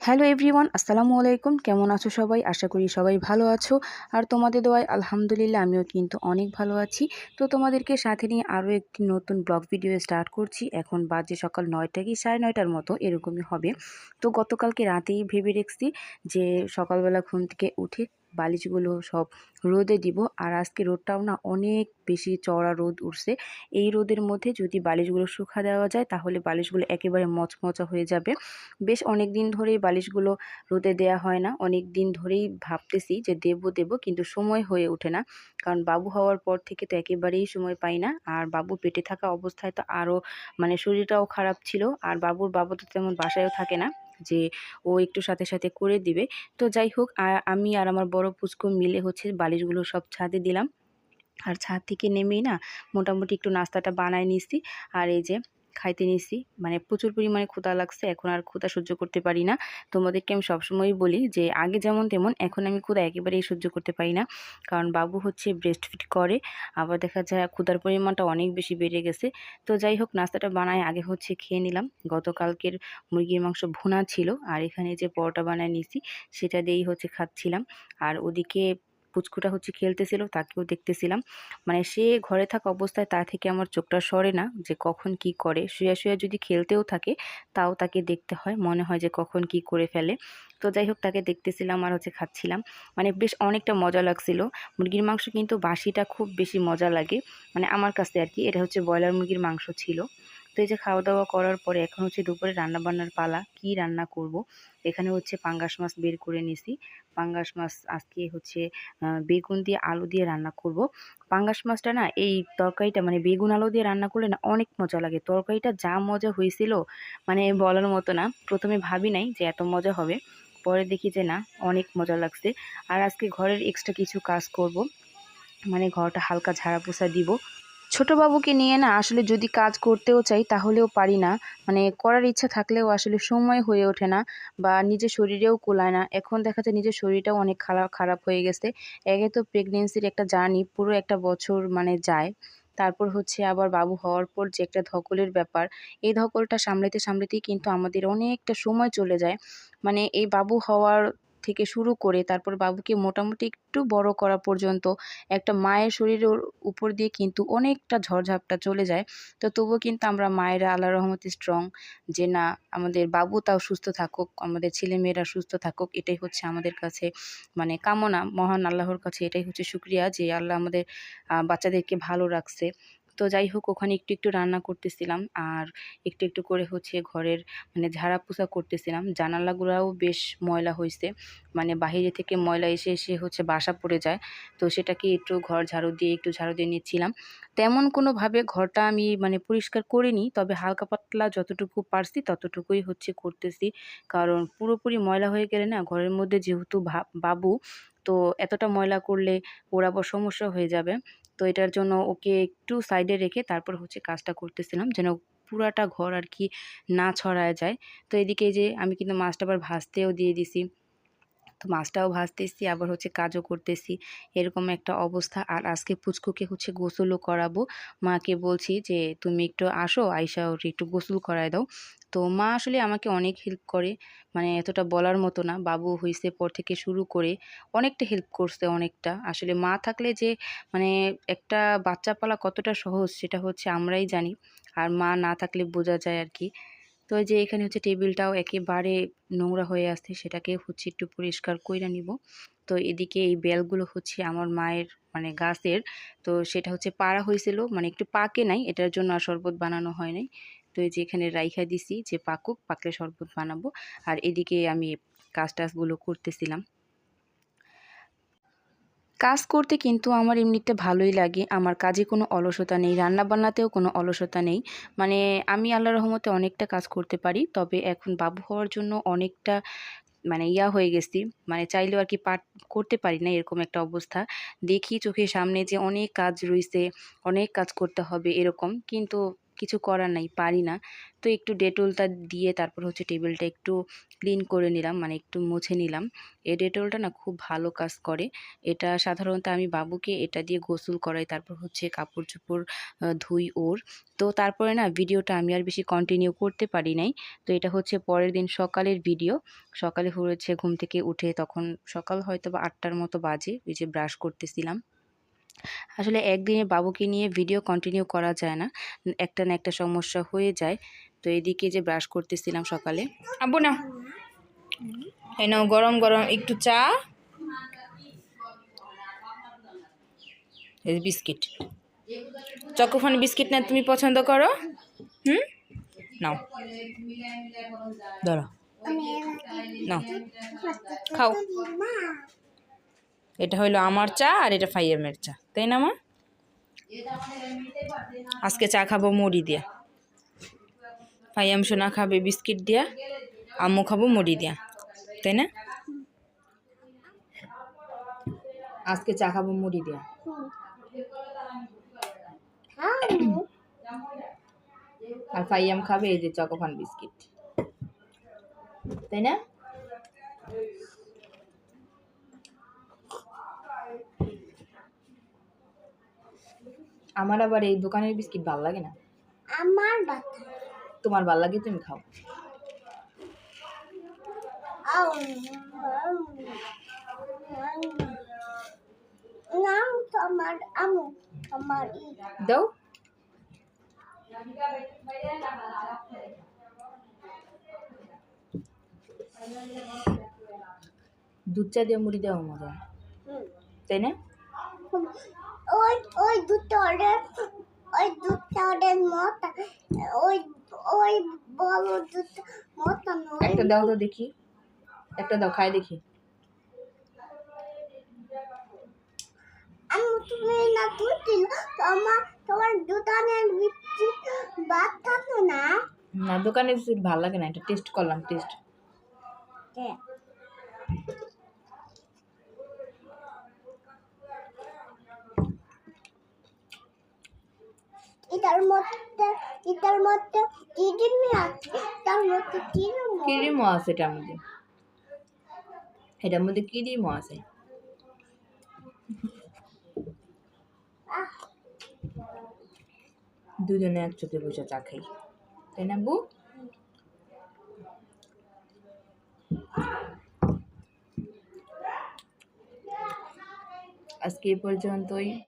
Hello everyone, আসসালামু আলাইকুম। কেমন আছো সবাই? আশা করি সবাই ভালো আছো। আর তোমাদের দোয়ায় আলহামদুলিল্লাহ আমিও কিন্তু অনেক ভালো আছি। তো তোমাদেরকে সাথে নিয়ে আরও একটি নতুন ব্লগ ভিডিও স্টার্ট করছি। এখন বাজে সকাল ৯টা কি ৯:৩০ মতো এরকমই হবে। তো গতকালকে রাতেই ভেবে রেখেছি যে সকালবেলা ঘুম থেকে উঠে বালিশগুলো সব রোদে দিব। আর আজকে রোদটাও না অনেক বেশি চড়া রোদ উঠছে। এই রোদের মধ্যে যদি বালিশগুলো শুকা দেওয়া যায় তাহলে বালিশগুলো একেবারে মচমচা হয়ে যাবে। বেশ অনেক দিন ধরেই বালিশগুলো রোদে দেয়া হয় না। অনেক দিন ধরেই ভাবতেছি যে দেব কিন্তু সময় হয়ে ওঠে না। কারণ বাবু হওয়ার পর থেকে তো একেবারেই সময় পাই না। আর বাবু পেটে থাকা অবস্থায় তো আরও মানে শরীরটাও খারাপ ছিল। আর বাবুর বাবা তো তেমন বাসায়ও থাকে না যে ও একটু সাথে করে দিবে। তো যাই হোক, আমি আর আমার বড় পুচকু মিলে হচ্ছে বালিশগুলো সব ছাদে দিলাম। আর ছাদ থেকে নেমেই না মোটামুটি একটু নাস্তাটা বানায় নিছি। আর এই যে খাইতে নিছি, মানে প্রচুর পরিমাণে ক্ষুধা লাগছে। এখন আর ক্ষুধা সহ্য করতে পারি না। তোমাদেরকে আমি সবসময়ই বলি যে আগে যেমন তেমন এখন আমি ক্ষুধা একেবারেই সহ্য করতে পারি না। কারণ বাবু হচ্ছে ব্রেস্ট ফিড করে, আবার দেখা যায় ক্ষুধার পরিমাণটা অনেক বেশি বেড়ে গেছে। তো যাই হোক, নাস্তাটা বানায় আগে হচ্ছে খেয়ে নিলাম। গতকালকের মুরগির মাংস ভুনা ছিল, আর এখানে যে পরোটা বানায় নিছি সেটা দিয়েই হচ্ছে খাচ্ছিলাম। আর ওদিকে পুচকুটা হচ্ছে খেলতেছিল, তাকেও দেখতেছিলাম। মানে সে ঘরে থাকা অবস্থায় তা থেকে আমার চোখটা সরে না যে কখন কি করে। শুয়ে যদি খেলতেও থাকে তাও তাকে দেখতে হয়, মনে হয় যে কখন কি করে ফেলে। তো যাই হোক, তাকে দেখতেছিলাম আর হচ্ছে খাচ্ছিলাম। মানে বেশ অনেকটা মজা লাগছিল। মুরগির মাংস কিন্তু বাসিটা খুব বেশি মজা লাগে, মানে আমার কাছে আর কি। এটা হচ্ছে ব্রয়লার মুরগির মাংস ছিল। তো এই যে খাওয়া দাওয়া করার পরে এখন হচ্ছে দুপুরে রান্নাবান্নার পালা। কি রান্না করব, এখানে হচ্ছে পাঙ্গাস মাছ বের করে নিছি। পাঙ্গাস মাছ আজকে হচ্ছে বেগুন দিয়ে আলু দিয়ে রান্না করব। পাঙ্গাস মাছটা না এই তরকারিটা মানে বেগুন আলু দিয়ে রান্না করলে না অনেক মজা লাগে। তরকারিটা যা মজা হয়েছিল মানে বলার মতো না। প্রথমে ভাবি নাই যে এত মজা হবে, পরে দেখি যে না, অনেক মজা লাগছে। আর আজকে ঘরের এক্সট্রা কিছু কাজ করব, মানে ঘরটা হালকা ঝাড়া পোছা দিব। ছোট বাবুকে নিয়ে না আসলে যদি কাজ করতেও চাই তাহলেও পারি না। মানে করার ইচ্ছা থাকলেও আসলে সময় হয়ে ওঠে না, বা নিজের শরীরেও কুলায় না। এখন দেখা যায় নিজের শরীরটাও অনেক খারাপ খারাপ হয়ে গেছে। একে তো প্রেগনেন্সির একটা জার্নি পুরো একটা বছর মানে যায়। তারপর হচ্ছে আবার বাবু হওয়ার পর যে একটা ধকলের ব্যাপার, এই ধকলটা সামলাতেই কিন্তু আমাদের অনেকটা সময় চলে যায়। মানে এই বাবু হওয়ার থেকে শুরু করে তারপর বাবুকে মোটামুটি একটু বড় করা পর্যন্ত একটা মায়ের শরীরের উপর দিয়ে কিন্তু অনেকটা ঝড়ঝাপটা চলে যায়। তো তবুও কিন্তু আমরা মায়েরা আল্লাহর রহমতে স্ট্রং, যে না, আমাদের বাবু তাও সুস্থ থাকুক, আমাদের ছেলেমেয়েরা সুস্থ থাকুক, এটাই হচ্ছে আমাদের কাছে মানে কামনা। মহান আল্লাহর কাছে এটাই হচ্ছে শুকরিয়া যে আল্লাহ আমাদের বাচ্চাদেরকে ভালো রাখছে। তো যাই হোক, ওখানে একটু রান্না করতেছিলাম আর একটু করে হচ্ছে ঘরের মানে ঝাড়া পোছা করতেছিলাম। জানালাগুলাও বেশ ময়লা হইছে, মানে বাহিরে থেকে ময়লা এসে হচ্ছে বাসা পড়ে যায়। তো সেটাকে একটু ঘর ঝাড়ু দিয়ে নিচ্ছিলাম। তেমন কোনোভাবে ঘরটা আমি মানে পরিষ্কার করিনি, তবে হালকা পাতলা যতটুকু পারছি ততটুকুই হচ্ছে করতেছি। কারণ পুরোপুরি ময়লা হয়ে গেলে না ঘরের মধ্যে যেহেতু বাবু, তো এতটা ময়লা করলে ওর আবার সমস্যা হয়ে যাবে। তো এটার জন্য ওকে একটু সাইডে রেখে তারপর হচ্ছে কাজটা করতেছিলাম, যেন পুরাটা ঘর আর কি না ছড়ায় যায়। তো এদিকে এই যে আমি কিন্তু মাছটা আবার ভাজতেও দিয়ে দিছি। তো মাছটাও ভাজতেছি আবার হচ্ছে কাজও করতেছি, এরকম একটা অবস্থা। আর আজকে পুচকুকে হচ্ছে গোসলও করাবো। মাকে বলছি যে তুমি একটু আসো, আইসা ওর একটু গোসল করায় দাও। তো মা আসলে আমাকে অনেক হেল্প করে, মানে এতটা বলার মতো না। বাবু হইছে পর থেকে শুরু করে অনেকটা হেল্প করছে, অনেকটা। আসলে মা থাকলে যে মানে একটা বাচ্চা পালা কতটা সহজ সেটা হচ্ছে আমরাই জানি, আর মা না থাকলে বোঝা যায় আর কি। তো এই যে এখানে হচ্ছে টেবিলটাও একেবারে নোংরা হয়ে আছে, সেটাকে হচ্ছে একটু পরিষ্কার কইরা নিব। তো এদিকে এই বেলগুলো হচ্ছে আমার মায়ের মানে গাছের, তো সেটা হচ্ছে পাড়া হয়েছিল, মানে একটু পাকে নাই, এটার জন্য আর শরবত বানানো হয় নাই। তো এই যে এখানে রাইখা দিছি যে পাকুক, পাকলে শরবত বানাবো। আর এদিকে আমি কাজগুলো করতেছিলাম। কাজ করতে কিন্তু আমার এমনিতে ভালোই লাগে। আমার কাজে কোনো অলসতা নেই, রান্নাবান্নাতেও কোনো অলসতা নেই। মানে আমি আল্লাহর রহমতে অনেকটা কাজ করতে পারি। তবে এখন বাবু হওয়ার জন্য অনেকটা মানে হয়ে গেছি। মানে চাইলেও আর কি করতে পারি না, এরকম একটা অবস্থা। দেখি চোখের সামনে যে অনেক কাজ রইছে, অনেক কাজ করতে হবে এরকম। কিন্তু কিছু করার নাই, পারি না। তো একটু ডেটলটা দিয়ে তারপর হচ্ছে টেবিলটা একটু ক্লিন করে নিলাম, মানে একটু মুছে নিলাম। এই ডেটলটা না খুব ভালো কাজ করে। এটা সাধারণত আমি বাবুকে এটা দিয়ে গোসল করাই, তারপর হচ্ছে কাপড় চোপড় ধুই ওর। তো তারপরে না ভিডিওটা আমি আর বেশি কন্টিনিউ করতে পারি নাই। তো এটা হচ্ছে পরের দিন সকালের ভিডিও। সকালে হয়েছে ঘুম থেকে উঠে, তখন সকাল হয়তো বা 8টার মতো বাজে, ওই যে ব্রাশ করতেছিলাম। আসলে একদিনে বাবুকে নিয়ে ভিডিও কন্টিনিউ করা যায় না, একটা না একটা সমস্যা হয়ে যায়। তো এদিকে যে ব্রাশ করতেছিলাম সকালে, আব্বু না এই নাও গরম গরম একটু চা, এই বিস্কিট, চকোফানি বিস্কিট না তুমি পছন্দ করো? নাও ধরো, নাও খাও। এটা হইলো আমার চা আর এটা ফাইয়ামের চা, তাই না মা? আজকে চা খাবো মুড়ি দিয়া, ফাইয়াম সোনা খাবে বিস্কিট দিয়া, আম্মু খাবো মুড়ি দিয়া, তাই না? আজকে চা খাবো মুড়ি দিয়া, আর ফাইয়াম খাবে এই যে চকোফান বিস্কিট, তাই না? আমার আবার এই দোকানের বিস্কিট ভাল লাগে না। তোমার ভাল লাগে, তুমি খাও। দাও, দুধ চা দিয়ে মুড়ি দেওয়া মজা, তাই না? ওই দুধটা অর্ডার মত, ওই বড় দুধটা মত। একটা দাও তো দেখি, একটা দাও খাই দেখি। তুমি না দুধ দিল, তোমার দোকানের বিস্কিট ভাত থাকে না। না, দোকানের বিস্কিট ভালো লাগে না, এটা টেস্ট করলাম, টেস্ট। এটার মধ্যে ক্রিমও আছে, ক্রিমও আছে এটার মধ্যে ক্রিমও আছে। দুজনে একসাথে বসে চা খাই, তাই না বউ? আজকে এই পর্যন্তই।